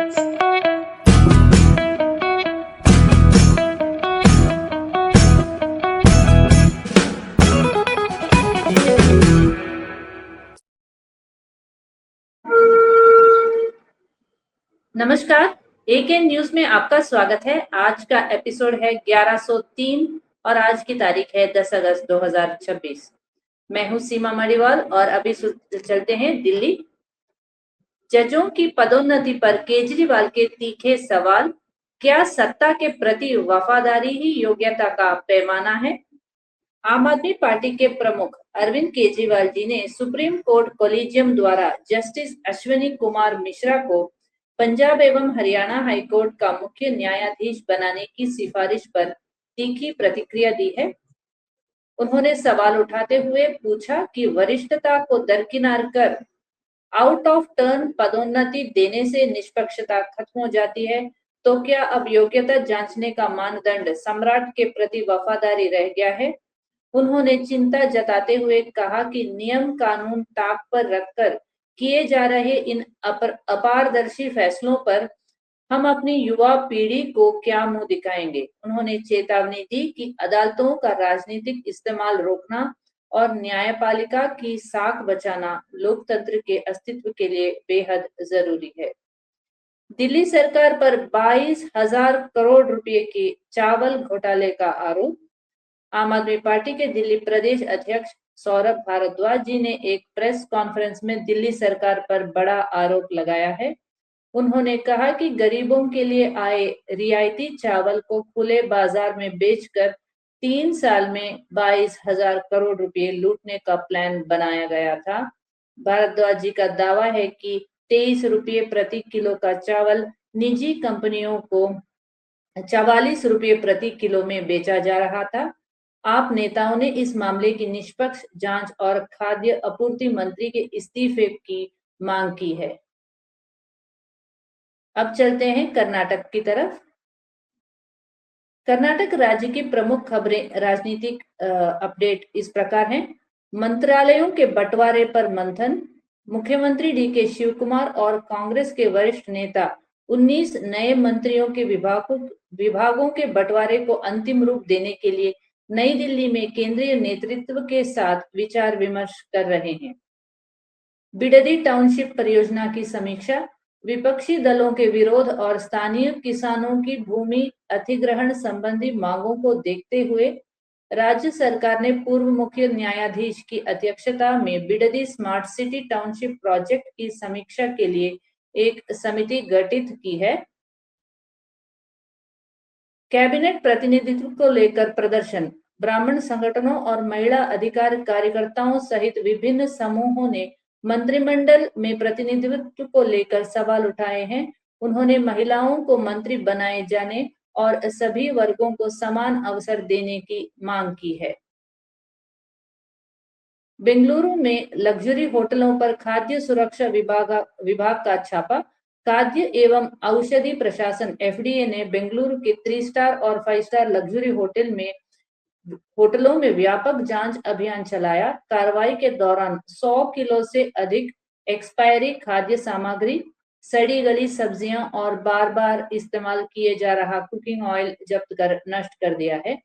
नमस्कार, एकेएन न्यूज में आपका स्वागत है। आज का एपिसोड है 1103 और आज की तारीख है 10 अगस्त 2026। मैं हूं सीमा मणिवाल और अभी चलते हैं दिल्ली। जजों की पदोन्नति पर केजरीवाल के तीखे सवाल, क्या सत्ता के प्रति वफादारी ही योग्यता का पैमाना है? आम आदमी पार्टी के प्रमुख अरविंद केजरीवाल जी ने सुप्रीम कोर्ट कोलिजियम द्वारा जस्टिस अश्विनी कुमार मिश्रा को पंजाब एवं हरियाणा हाईकोर्ट का मुख्य न्यायाधीश बनाने की सिफारिश पर तीखी प्रतिक्रिया दी है। उन्होंने सवाल उठाते हुए पूछा कि वरिष्ठता को दरकिनार कर आउट ऑफ टर्न पदोन्नति देने से निष्पक्षता खत्म हो जाती है, तो क्या अब योग्यता जांचने का मानदंड सम्राट के प्रति वफादारी रह गया है? उन्होंने चिंता जताते हुए कहा कि नियम कानून ताक पर रखकर किए जा रहे इन अपारदर्शी फैसलों पर हम अपनी युवा पीढ़ी को क्या मुंह दिखाएंगे। उन्होंने चेतावनी दी कि अदालतों का राजनीतिक इस्तेमाल रोकना और न्यायपालिका की साख बचाना लोकतंत्र के अस्तित्व के लिए बेहद जरूरी है। दिल्ली सरकार पर 22,000 करोड़ रुपए के चावल घोटाले का आरोप। आम आदमी पार्टी के दिल्ली प्रदेश अध्यक्ष सौरभ भारद्वाज जी ने एक प्रेस कॉन्फ्रेंस में दिल्ली सरकार पर बड़ा आरोप लगाया है। उन्होंने कहा कि गरीबों के लिए आए रियायती चावल को खुले बाजार में बेचकर 3 साल में 22,000 करोड़ रुपए लूटने का प्लान बनाया गया था। भारद्वाज जी का दावा है कि 23 रुपये प्रति किलो का चावल निजी कंपनियों को 44 रुपये प्रति किलो में बेचा जा रहा था। आप नेताओं ने इस मामले की निष्पक्ष जांच और खाद्य आपूर्ति मंत्री के इस्तीफे की मांग की है। अब चलते हैं कर्नाटक की तरफ। कर्नाटक राज्य की प्रमुख खबरें राजनीतिक अपडेट इस प्रकार हैं। मंत्रालयों के बंटवारे पर मंथन। मुख्यमंत्री डीके शिवकुमार और कांग्रेस के वरिष्ठ नेता 19 नए मंत्रियों के विभागों के बंटवारे को अंतिम रूप देने के लिए नई दिल्ली में केंद्रीय नेतृत्व के साथ विचार विमर्श कर रहे हैं। बिडदी टाउनशिप परियोजना की समीक्षा। विपक्षी दलों के विरोध और स्थानीय किसानों की भूमि अधिग्रहण संबंधी मांगों को देखते हुए राज्य सरकार ने पूर्व मुख्य न्यायाधीश की अध्यक्षता में बिडदी स्मार्ट सिटी टाउनशिप प्रोजेक्ट की समीक्षा के लिए एक समिति गठित की है। कैबिनेट प्रतिनिधित्व को लेकर प्रदर्शन। ब्राह्मण संगठनों और महिला अधिकार कार्यकर्ताओं सहित विभिन्न समूहों ने मंत्रिमंडल में प्रतिनिधित्व को लेकर सवाल उठाए हैं। उन्होंने महिलाओं को मंत्री बनाए जाने और सभी वर्गों को समान अवसर देने की मांग की है। बेंगलुरु में लग्जरी होटलों पर खाद्य सुरक्षा विभाग का छापा। खाद्य एवं औषधि प्रशासन एफडीए ने बेंगलुरु के 3 स्टार और 5 स्टार लग्जरी होटलों में व्यापक जांच अभियान चलाया। कार्रवाई के दौरान 100 किलो से अधिक एक्सपायरी खाद्य सामग्री, सड़ी गली सब्जियां और बार बार इस्तेमाल किए जा रहा कुकिंग ऑयल जब्त कर नष्ट कर दिया है।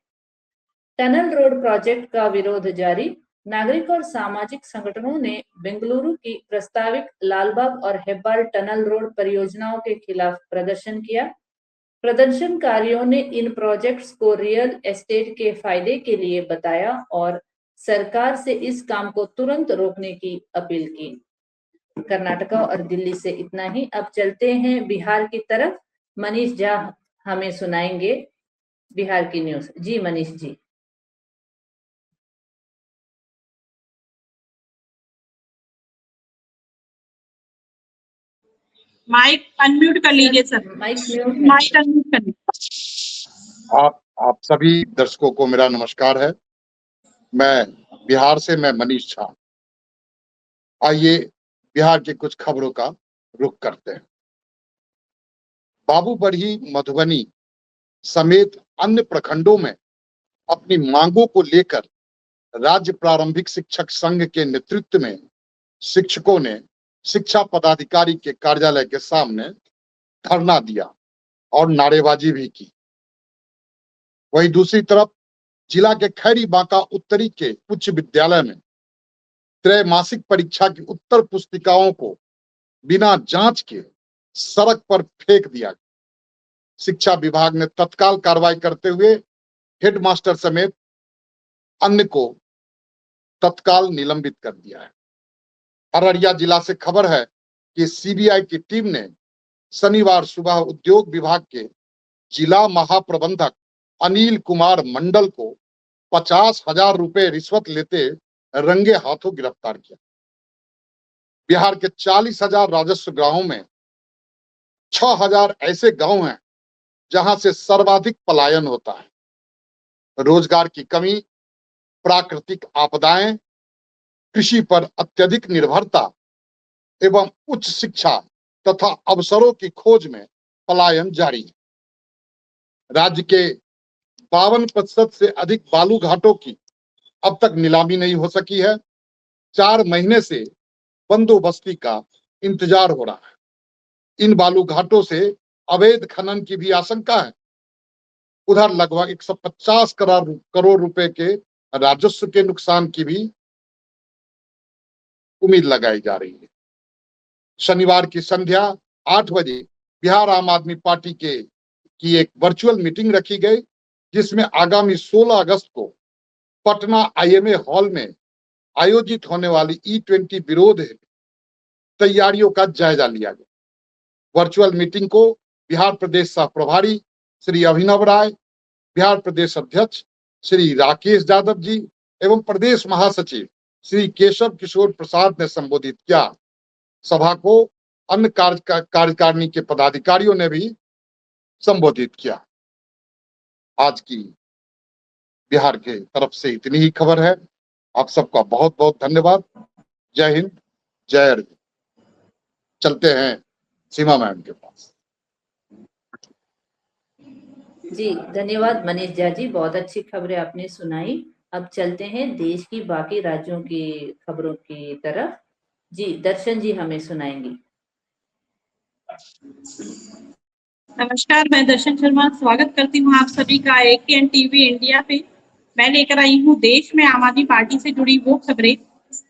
टनल रोड प्रोजेक्ट का विरोध जारी। नागरिक और सामाजिक संगठनों ने बेंगलुरु की प्रस्तावित लालबाग और हेब्बाल टनल रोड परियोजनाओं के खिलाफ प्रदर्शन किया। प्रदर्शनकारियों ने इन प्रोजेक्ट्स को रियल एस्टेट के फायदे के लिए बताया और सरकार से इस काम को तुरंत रोकने की अपील की। कर्नाटक और दिल्ली से इतना ही। अब चलते हैं बिहार की तरफ। मनीष झा हमें सुनाएंगे बिहार की न्यूज। जी मनीष जी। माइक अनम्यूट कर लीजिए सर। माइक अनम्यूट कर लीजिए। आप सभी दर्शकों को मेरा नमस्कार है। मैं बिहार से मनीष झा। आइए बिहार की कुछ खबरों का रुख करते हैं। बाबूबरही, मधुबनी समेत अन्य प्रखंडों में अपनी मांगों को लेकर राज्य प्रारंभिक शिक्षक संघ के नेतृत्व में शिक्षकों ने शिक्षा पदाधिकारी के कार्यालय के सामने धरना दिया और नारेबाजी भी की। वहीं दूसरी तरफ जिला के खैरी बांका उत्तरी के उच्च विद्यालय में त्रैमासिक परीक्षा की उत्तर पुस्तिकाओं को बिना जांच के सड़क पर फेंक दिया। शिक्षा विभाग ने तत्काल कार्रवाई करते हुए हेडमास्टर समेत अन्य को तत्काल निलंबित कर दिया है। अररिया जिला से खबर है कि सीबीआई की टीम ने शनिवार सुबह उद्योग विभाग के जिला महाप्रबंधक अनिल कुमार मंडल को 50,000 रुपए रिश्वत लेते रंगे हाथों गिरफ्तार किया। बिहार के 40,000 राजस्व गांवों में 6,000 ऐसे गांव हैं जहां से सर्वाधिक पलायन होता है। रोजगार की कमी, प्राकृतिक आपदाएं, कृषि पर अत्यधिक निर्भरता एवं उच्च शिक्षा तथा अवसरों की खोज में पलायन जारी है। राज्य के 52% से अधिक बालू घाटों की अब तक नीलामी नहीं हो सकी है। 4 महीने से बंदोबस्ती का इंतजार हो रहा है। इन बालू घाटों से अवैध खनन की भी आशंका है। उधर लगभग 150 करोड़ रुपए के राजस्व के नुकसान की भी उम्मीद लगाई जा रही है। शनिवार की संध्या 8 बजे बिहार आम आदमी पार्टी की एक वर्चुअल मीटिंग रखी गई, जिसमें आगामी 16 अगस्त को पटना आईएमए हॉल में आयोजित होने वाली E20 विरोध तैयारियों का जायजा लिया गया। वर्चुअल मीटिंग को बिहार प्रदेश सह प्रभारी श्री अभिनव राय, बिहार प्रदेश अध्यक्ष श्री राकेश यादव जी एवं प्रदेश महासचिव श्री केशव किशोर प्रसाद ने संबोधित किया। सभा को अन्य कार्यकारिणी के पदाधिकारियों ने भी संबोधित किया। आज की बिहार के तरफ से इतनी ही खबर है। आप सबका बहुत बहुत धन्यवाद। जय हिंद, जय अर्जुन। चलते हैं सीमा मैम के पास। जी धन्यवाद मनीष झा जी, बहुत अच्छी खबरें आपने सुनाई। अब चलते हैं देश की बाकी राज्यों की खबरों की तरफ। जी दर्शन जी हमें सुनाएंगी। नमस्कार, मैं दर्शन शर्मा स्वागत करती हूँ आप सभी का AKN टीवी इंडिया पे। मैं लेकर आई हूँ देश में आम आदमी पार्टी से जुड़ी वो खबरें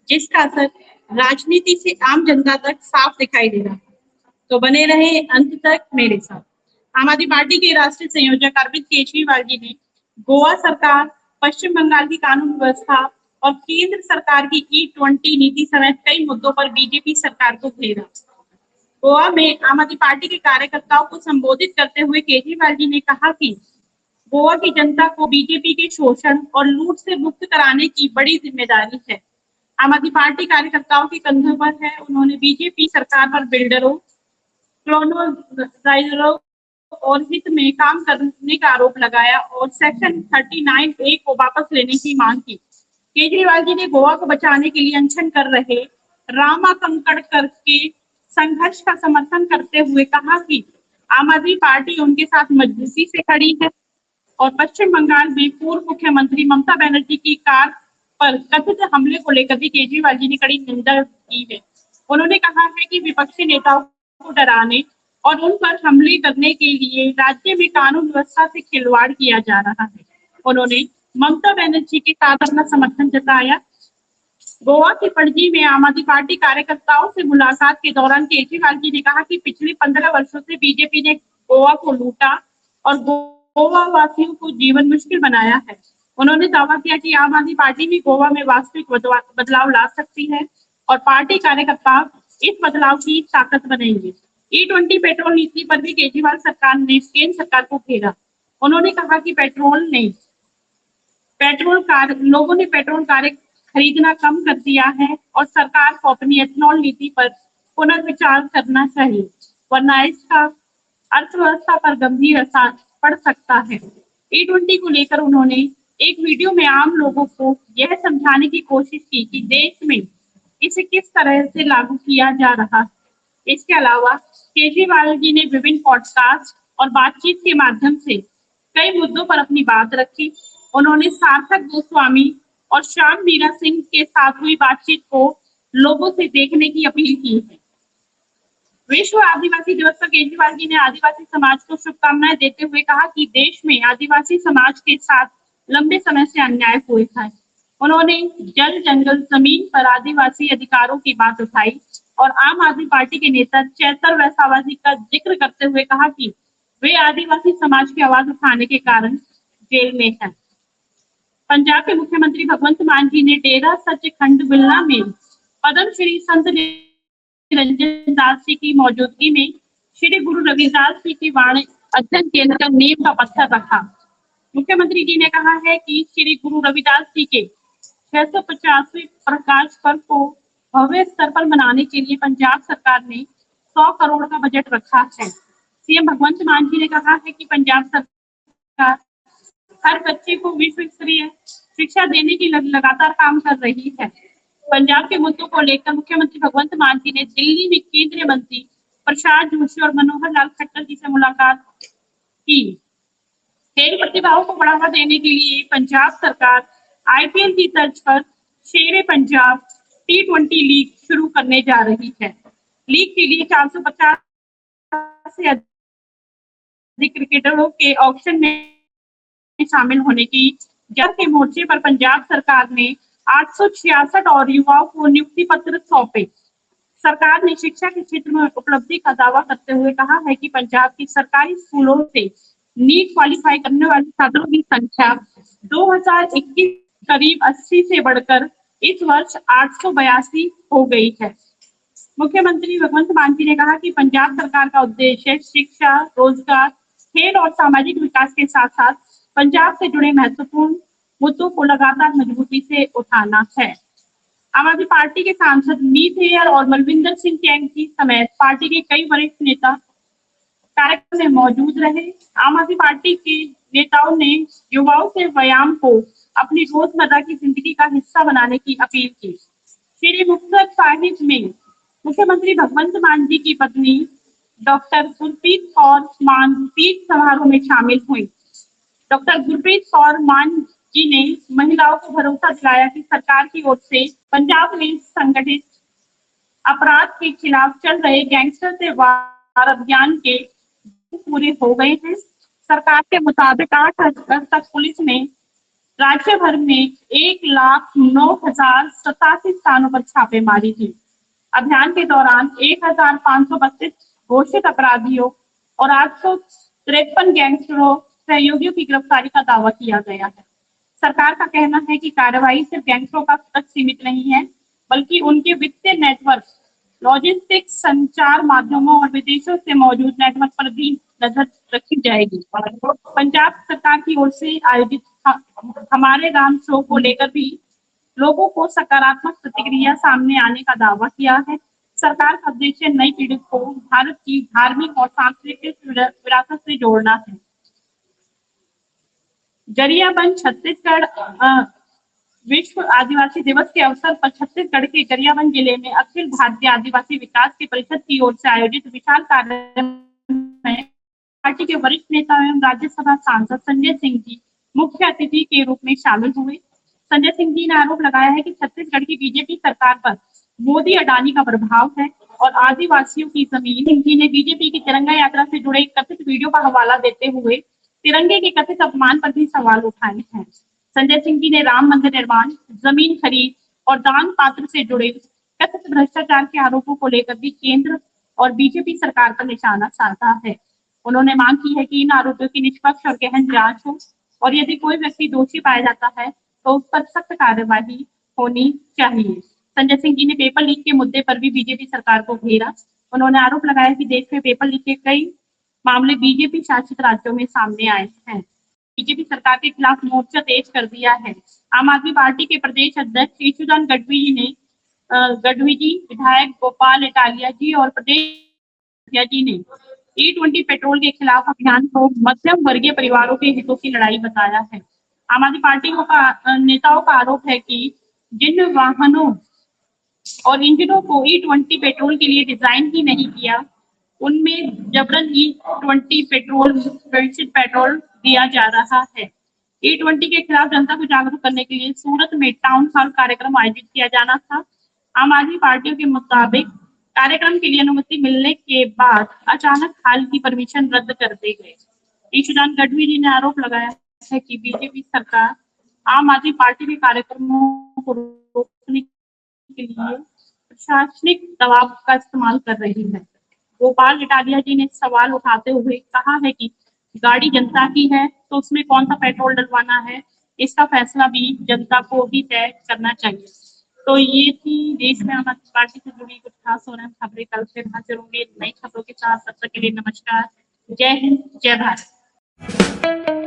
जिसका असर राजनीति से आम जनता तक साफ दिखाई दे रहा है। तो बने रहे अंत तक मेरे साथ। आम आदमी पार्टी के राष्ट्रीय संयोजक अरविंद केजरीवाल जी ने गोवा सरकार, पश्चिम बंगाल की कानून व्यवस्था और केंद्र सरकार की E20 नीति समेत कई मुद्दों पर बीजेपी सरकार को घेरा। गोवा में आम आदमी पार्टी के कार्यकर्ताओं को संबोधित करते हुए केजरीवाल जी ने कहा कि गोवा की जनता को बीजेपी के शोषण और लूट से मुक्त कराने की बड़ी जिम्मेदारी है। आम आदमी पार्टी कार्यकर्ताओं के कंधों पर है। उन्होंने बीजेपी सरकार पर बिल्डरों, क्लोनराइजरों और हित में काम करने का आरोप लगाया और सेक्शन 39A को वापस लेने की मांग की। केजरीवाल जी ने गोवा को बचाने के लिए अनशन कर रहे रामा कंकड़ करके संघर्ष का समर्थन करते हुए कहा कि आम आदमी पार्टी उनके साथ मजबूती से खड़ी है और पश्चिम बंगाल में पूर्व मुख्यमंत्री ममता बनर्जी की कार पर कथित हमले को लेकर भी केजरीवाल जी ने कड़ी निंदा की है। उन्होंने कहा है कि विपक्षी नेताओं को डराने और उन पर हमले करने के लिए राज्य में कानून व्यवस्था से खिलवाड़ किया जा रहा है। उन्होंने ममता बनर्जी के साथ अपना समर्थन जताया। गोवा के पणजी में आम आदमी पार्टी कार्यकर्ताओं से मुलाकात के दौरान केजरीवाल जी ने कहा कि पिछले 15 वर्षों से बीजेपी ने गोवा को लूटा और गोवा वासियों को जीवन मुश्किल बनाया है। उन्होंने दावा किया कि आम आदमी पार्टी भी गोवा में वास्तविक बदलाव ला सकती है और पार्टी कार्यकर्ता इस बदलाव की ताकत बनेंगे। E20 पेट्रोल नीति पर भी केजरीवाल सरकार ने केंद्र सरकार को घेरा। उन्होंने कहा कि लोगों ने पेट्रोल कार खरीदना कम कर दिया है और सरकार को अपनी एथनॉल नीति पर पुनर्विचार करना चाहिए, वरना इसका अर्थव्यवस्था पर गंभीर असर पड़ सकता है। E20 को लेकर उन्होंने एक वीडियो में आम लोगों को यह समझाने की कोशिश की कि देश में इसे किस तरह से लागू किया जा रहा है। इसके अलावा केजरीवाल जी ने विभिन्न पॉडकास्ट और बातचीत के माध्यम से कई मुद्दों पर अपनी बात रखी। उन्होंने सार्थक गोस्वामी और श्याम मीरा सिंह के साथ हुई बातचीत को लोगों से देखने की अपील की है। विश्व आदिवासी दिवस पर केजरीवाल जी ने आदिवासी समाज को शुभकामनाएं देते हुए कहा कि देश में आदिवासी समाज के साथ लंबे समय से अन्याय हुए है। उन्होंने जल जंगल जमीन पर आदिवासी अधिकारों की बात उठाई और आम आदमी पार्टी के नेता चैतर वैसावा जी का जिक्र करते हुए कहा कि वे आदिवासी समाज की आवाज उठाने के कारण जेल में हैं। पंजाब के मुख्यमंत्री भगवंत मान जी ने डेरा सचखंड बिल्ला में पद्मश्री संत निरंजन दास जी की मौजूदगी में श्री गुरु रविदास जी की वाणी अध्ययन केंद्र का नींव का पत्थर रखा। मुख्यमंत्री जी ने कहा है कि श्री गुरु रविदास जी के 650वें प्रकाश पर्व को भव्य स्तर पर मनाने के लिए पंजाब सरकार ने 100 करोड़ का बजट रखा है। सीएम भगवंत मान जी ने कहा है कि पंजाब सरकार हर बच्चे को विश्व स्तरीय शिक्षा देने की लगातार काम कर रही है। पंजाब के मुद्दों को लेकर मुख्यमंत्री भगवंत मान जी ने दिल्ली में केंद्रीय मंत्री प्रसाद जोशी और मनोहर लाल खट्टर जी से मुलाकात की। खेल प्रतिभाओं को बढ़ावा देने के लिए पंजाब सरकार आईपीएल की तर्ज पर शेरे पंजाब T20 लीग शुरू करने जा रही है। लीग के लिए 450 से अधिक क्रिकेटरों के ऑक्शन में शामिल होने की जंग के मोर्चे पर पंजाब सरकार ने 866 और युवाओं को नियुक्ति पत्र सौंपे। सरकार ने शिक्षा के क्षेत्र में उपलब्धि का दावा करते हुए कहा है कि पंजाब की सरकारी स्कूलों से नीट क्वालिफाई करने वाले छात्रों की संख्या 2021 करीब 80 से बढ़कर इस वर्ष 882 हो गई है। मुख्यमंत्री भगवंत मान जी ने कहा कि पंजाब सरकार का उद्देश्य शिक्षा, रोजगार, खेल और सामाजिक विकास के साथ साथ पंजाब से जुड़े महत्वपूर्ण मुद्दों को लगातार मजबूती से उठाना है। आम आदमी पार्टी के सांसद मीत हेयर और मलविंदर सिंह कैंची समेत पार्टी के कई वरिष्ठ नेता कार्यक्रम में मौजूद रहे। आम आदमी पार्टी के नेताओं ने युवाओं से व्यायाम को अपनी रोजमर्रा की जिंदगी का हिस्सा बनाने की अपील की। श्री मुक्तसर साहिब में मुख्यमंत्री भगवंत मान जी की पत्नी डॉक्टर गुरप्रीत कौर मान पीठ समारोह में शामिल हुई। डॉक्टर गुरप्रीत कौर मान जी ने महिलाओं को भरोसा दिलाया कि सरकार की ओर से पंजाब में संगठित अपराध के खिलाफ चल रहे गैंगस्टर से वार अभियान के पूरे हो गए हैं। सरकार के मुताबिक 8 अगस्त तक पुलिस ने राज्य भर में 1,09,087 स्थानों पर छापेमारी की। अभियान के दौरान 1,532 घोषित अपराधियों और 853 गैंगस्टरों सहयोगियों की गिरफ्तारी का दावा किया गया है। सरकार का कहना है कि कार्रवाई सिर्फ गैंगस्टरों तक सीमित नहीं है, बल्कि उनके वित्तीय नेटवर्क, लॉजिस्टिक्स, संचार माध्यमों और विदेशों से मौजूद नेटवर्क पर भी नजर रखी जाएगी। पंजाब सरकार की ओर से आयोजित हमारे राम शो को लेकर भी लोगों को सकारात्मक प्रतिक्रिया सामने आने का दावा किया है। सरकार का उद्देश्य नई पीढ़ी को भारत की धार्मिक और सांस्कृतिक विरासत से जोड़ना है। गरियाबंद छत्तीसगढ़ विश्व आदिवासी दिवस के अवसर पर छत्तीसगढ़ के गरियाबंद जिले में अखिल भारतीय आदिवासी विकास की परिषद की ओर से आयोजित विशाल कार्यक्रम में पार्टी के वरिष्ठ नेता एवं राज्यसभा सांसद संजय सिंह जी मुख्य अतिथि के रूप में शामिल हुए। संजय सिंह जी ने आरोप लगाया है कि छत्तीसगढ़ की बीजेपी सरकार पर मोदी अडानी का प्रभाव है और आदिवासियों की जमीन। सिंह जी ने बीजेपी की तिरंगा यात्रा से जुड़े कथित वीडियो का हवाला देते हुए तिरंगे के कथित अपमान पर भी सवाल उठाए हैं। संजय सिंह जी ने राम मंदिर निर्माण, जमीन खरीद और दान पात्र से जुड़े कथित भ्रष्टाचार के आरोपों को लेकर भी केंद्र और बीजेपी सरकार पर निशाना साधा है। उन्होंने मांग की है कि इन आरोपों की निष्पक्ष और गहन जांच हो और यदि कोई व्यक्ति दोषी पाया जाता है तो उस पर सख्त कार्यवाही होनी चाहिए। संजय सिंह जी ने पेपर लीक के मुद्दे पर भी बीजेपी सरकार को घेरा। उन्होंने आरोप लगाया कि देश में पेपर लीक के कई मामले बीजेपी शासित राज्यों में सामने आए हैं। बीजेपी सरकार के खिलाफ मोर्चा तेज कर दिया है। आम आदमी पार्टी के प्रदेश अध्यक्ष ईशुदान गढ़वी जी, विधायक गोपाल इटालिया जी और प्रदेश जी ने E20 पेट्रोल के खिलाफ अभियान को मध्यम वर्गीय परिवारों के हितों की लड़ाई बताया है। आम आदमी पार्टी नेताओं का आरोप है कि जिन वाहनों और इंजनों को E20 पेट्रोल के लिए डिजाइन ही नहीं किया, उनमें जबरन E20 पेट्रोल दिया जा रहा है। E20 के खिलाफ जनता को जागरूक करने के लिए सूरत में टाउन हॉल कार्यक्रम आयोजित किया जाना था। आम आदमी पार्टी के मुताबिक कार्यक्रम के लिए अनुमति मिलने के बाद अचानक हाल की परमिशन रद्द कर दी गई। ईशुदान गढ़वी जी ने आरोप लगाया है कि बीजेपी सरकार आम आदमी पार्टी के कार्यक्रमों को रोकने के लिए प्रशासनिक दबाव का इस्तेमाल कर रही है। गोपाल इटालिया जी ने सवाल उठाते हुए कहा है कि गाड़ी जनता की है तो उसमें कौन सा पेट्रोल डलवाना है, इसका फैसला भी जनता को ही तय करना चाहिए। तो ये थी देश में आम आदमी पार्टी से जुड़ी कुछ खास और अहम खबरें। कल फिर हाजिर होंगे नई खबरों के साथ। तब तक के लिए नमस्कार। जय हिंद, जय भारत।